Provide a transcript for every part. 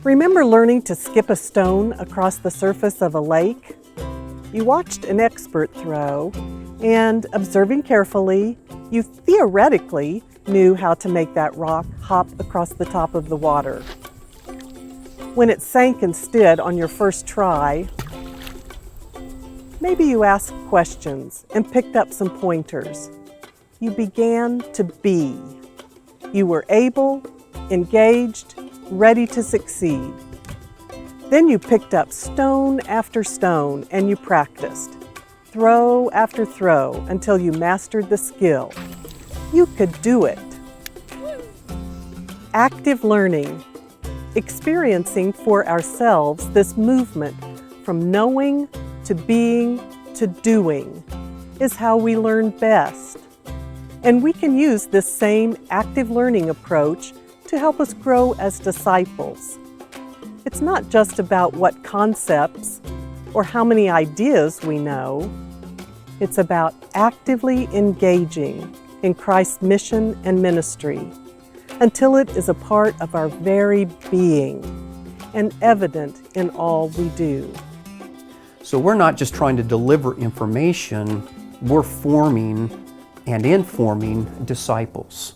Remember learning to skip a stone across the surface of a lake? You watched an expert throw, and observing carefully, you theoretically knew how to make that rock hop across the top of the water. When it sank instead on your first try, maybe you asked questions and picked up some pointers. You began to be. You were able, engaged, ready to succeed. Then you picked up stone after stone and you practiced, throw after throw, until you mastered the skill. You could do it. Active learning, experiencing for ourselves this movement from knowing to being to doing, is how we learn best. And we can use this same active learning approach to help us grow as disciples. It's not just about what concepts or how many ideas we know. It's about actively engaging in Christ's mission and ministry until it is a part of our very being and evident in all we do. So we're not just trying to deliver information, we're forming and informing disciples.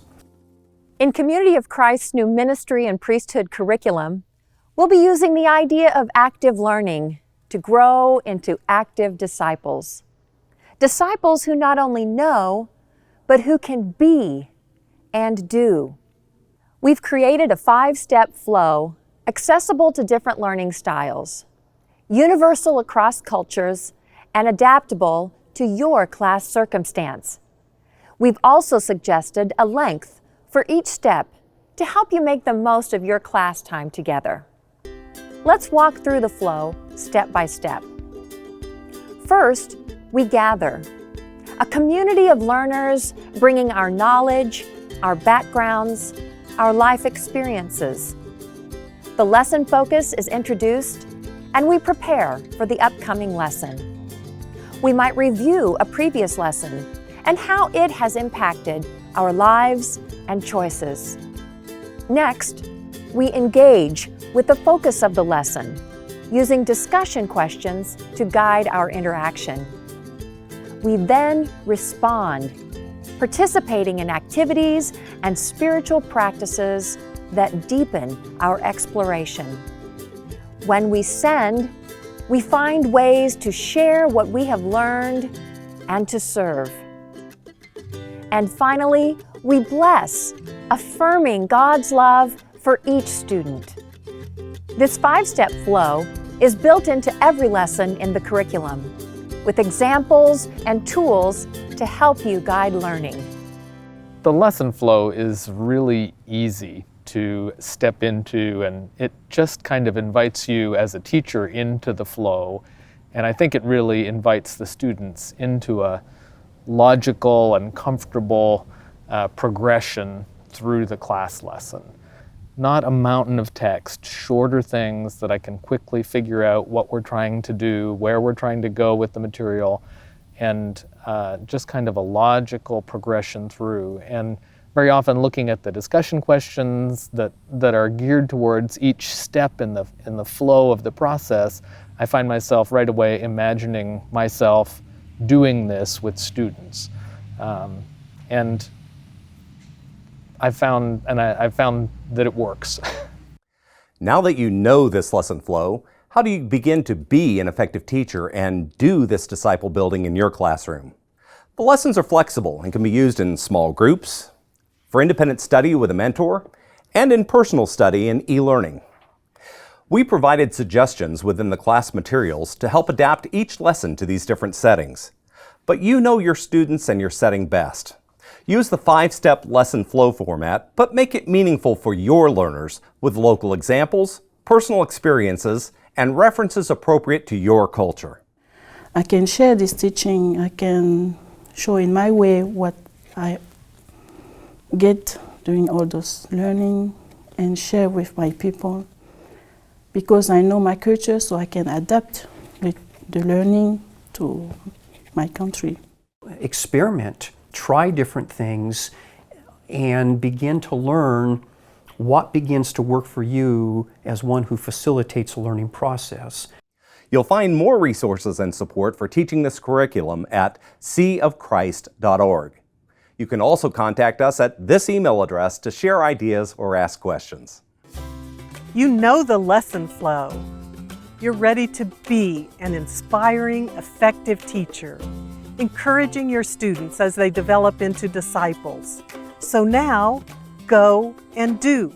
In Community of Christ's new Ministry and Priesthood curriculum, we'll be using the idea of active learning to grow into active disciples. Disciples who not only know, but who can be and do. We've created a 5-step flow accessible to different learning styles, universal across cultures, and adaptable to your class circumstance. We've also suggested a length for each step to help you make the most of your class time together. Let's walk through the flow step by step. First, we gather, a community of learners bringing our knowledge, our backgrounds, our life experiences. The lesson focus is introduced, and we prepare for the upcoming lesson. We might review a previous lesson and how it has impacted our lives and choices. Next, we engage with the focus of the lesson, using discussion questions to guide our interaction. We then respond, participating in activities and spiritual practices that deepen our exploration. When we send, we find ways to share what we have learned and to serve. And finally, we bless, affirming God's love for each student. This 5-step flow is built into every lesson in the curriculum, with examples and tools to help you guide learning. The lesson flow is really easy to step into, and it just kind of invites you as a teacher into the flow. And I think it really invites the students into a logical and comfortable progression through the class lesson. Not a mountain of text, shorter things that I can quickly figure out what we're trying to do, where we're trying to go with the material, and just kind of a logical progression through. And very often looking at the discussion questions that are geared towards each step in the flow of the process, I find myself right away imagining myself doing this with students. And I found that it works. Now that you know this lesson flow, how do you begin to be an effective teacher and do this disciple building in your classroom? The lessons are flexible and can be used in small groups, for independent study with a mentor, and in personal study and e-learning. We provided suggestions within the class materials to help adapt each lesson to these different settings. But you know your students and your setting best. Use the 5-step lesson flow format, but make it meaningful for your learners with local examples, personal experiences, and references appropriate to your culture. I can share this teaching, I can show in my way what I get during all those learning and share with my people, because I know my culture, so I can adapt the learning to my country. Experiment, try different things, and begin to learn what begins to work for you as one who facilitates a learning process. You'll find more resources and support for teaching this curriculum at seaofchrist.org. You can also contact us at this email address to share ideas or ask questions. You know the lesson flow. You're ready to be an inspiring, effective teacher, encouraging your students as they develop into disciples. So now, go and do.